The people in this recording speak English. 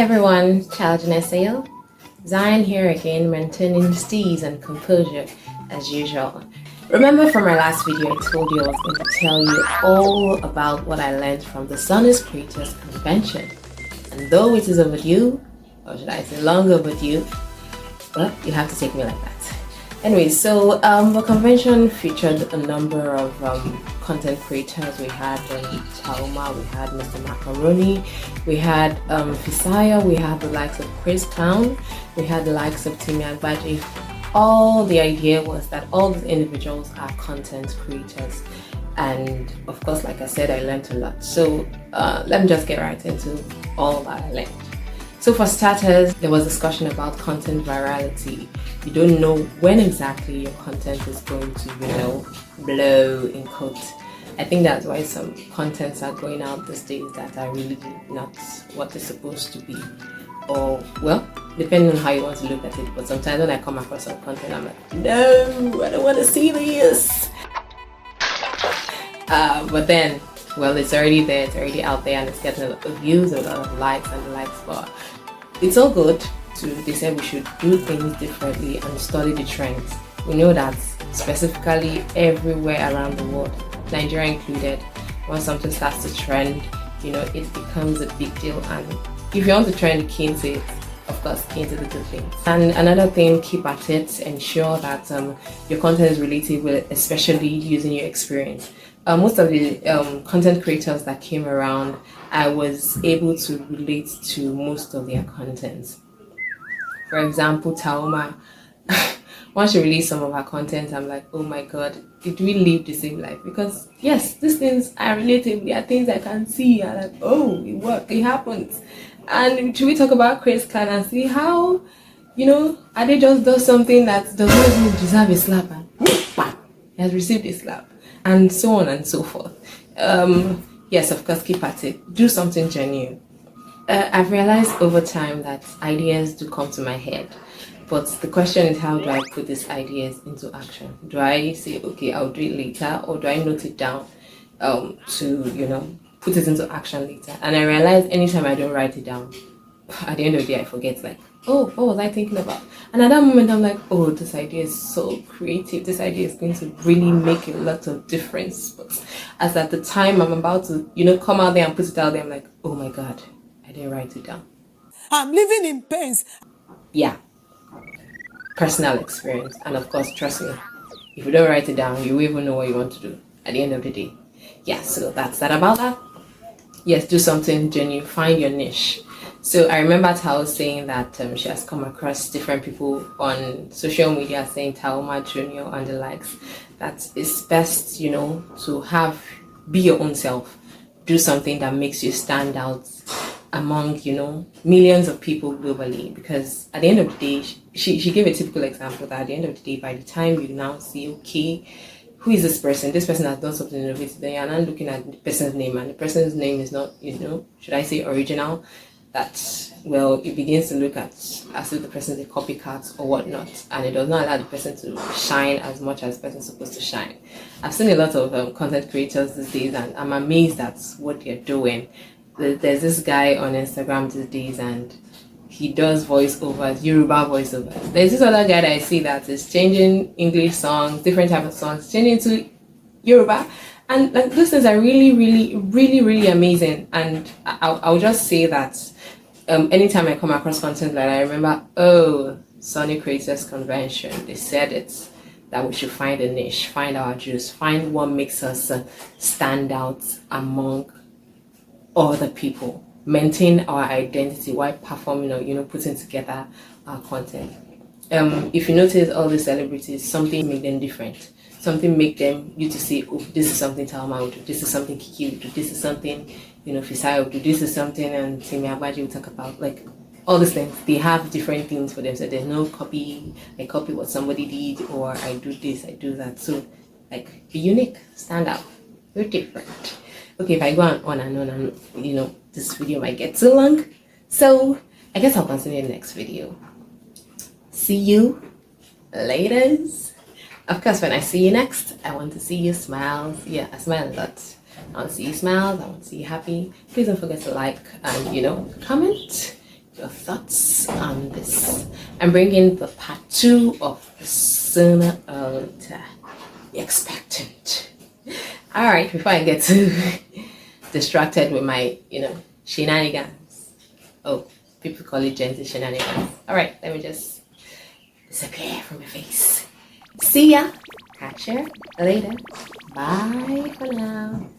everyone, Child Geneseo. Zion here again, maintaining steez and composure as usual. Remember from my last video I told you I was going to tell you all about what I learned from the Sony Creators Convention. And though it is overdue, or should I say long overdue, well, you have to take me like that. Anyway, so the convention featured a number of content creators. We had Tauma, we had Mr. Macaroni, we had Fisaya, we had the likes of Chris Clown, we had the likes of Timmy Agbaji. All the idea was that all these individuals are content creators. And of course, like I said, I learned a lot. So let me just get right into all that I learned. So for starters, there was discussion about content virality. You don't know when exactly your content is going to, blow in quotes. I think that's why some contents are going out these days that are really not what they're supposed to be. Or, well, depending on how you want to look at it. But sometimes when I come across some content, I'm like, no, I don't want to see this. But then, well, it's already there, it's already out there, and it's getting a lot of views, a lot of likes and the likes. But it's all good. They said we should do things differently and study the trends. We know that specifically everywhere around the world, Nigeria included, when something starts to trend, it becomes a big deal. And if you want to trend, key into it, of course, key into the good things. And another thing, keep at it, ensure that your content is relatable, especially using your experience. Most of the content creators that came around, I was able to relate to most of their contents. For example, Taoma, once she released some of her content, I'm like, oh my god, did we live the same life? Because yes, these things are relatable, they are things I can see, and like, oh, it worked, it happens. And should we talk about Chris Clan and see how, Ade just does something that does not even deserve a slap, and bam, he has received a slap, and so on and so forth. Yes, of course, keep at it. Do something genuine. I've realized over time that ideas do come to my head, but the question is, how do I put these ideas into action? Do I say, okay, I'll do it later, or do I note it down to, put it into action later? And I realize anytime I don't write it down, at the end of the day, I forget, like, oh, what was I thinking about? And at that moment, I'm like, oh, this idea is so creative. This idea is going to really make a lot of difference. But as at the time I'm about to, come out there and put it out there, I'm like, oh my God, I didn't write it down. I'm living in pains. Yeah. Personal experience. And of course, trust me, if you don't write it down, you won't even know what you want to do at the end of the day. Yeah, so that's that about that. Yes, do something genuine. Find your niche. So I remember Tao saying that she has come across different people on social media saying Taoma Jr. and the likes, that it's best, to be your own self. Do something that makes you stand out among, millions of people globally. Because at the end of the day, she gave a typical example that at the end of the day, by the time you now see, okay, who is this person? This person has done something innovative. Then you're not looking at the person's name, and the person's name is not, should I say original? That, well, it begins to look at as if the person is a copycat or whatnot, and it does not allow the person to shine as much as the person is supposed to shine. I've seen a lot of content creators these days, and I'm amazed at what they're doing. There's this guy on Instagram these days, and he does voiceovers, Yoruba voiceovers. There's this other guy that I see that is changing English songs, different type of songs, changing to Yoruba. And like, those things are really, really, really, really amazing. And I'll just say that anytime I come across content like that, I remember, oh, Sony Creators Convention, they said it, that we should find a niche, find our juice, find what makes us stand out among other people, maintain our identity while performing or, putting together our content. If you notice all the celebrities, something make them different. Something make them you to say, oh, this is something Talma would do, this is something Kiki would do, this is something, Fisai would do, this is something and Timmy Agbaji will talk about. Like, all these things, they have different things for them. So there's no copy, I copy what somebody did, or I do this, I do that. So, like, be unique, stand out, we're different. Okay, if I go on and on and, this video might get too long. So, I guess I'll continue in the next video. See you later. Of course, when I see you next, I want to see your smiles. Yeah, I smile a lot. I want to see you smile. I want to see you happy. Please don't forget to like and, comment. your thoughts on this. I'm bringing the part 2 of sooner or later. Be expectant. All right, before I get too distracted with my, shenanigans. Oh, people call it Gen Z shenanigans. All right, let me just disappear from your face. See ya. Catch you later. Bye for now.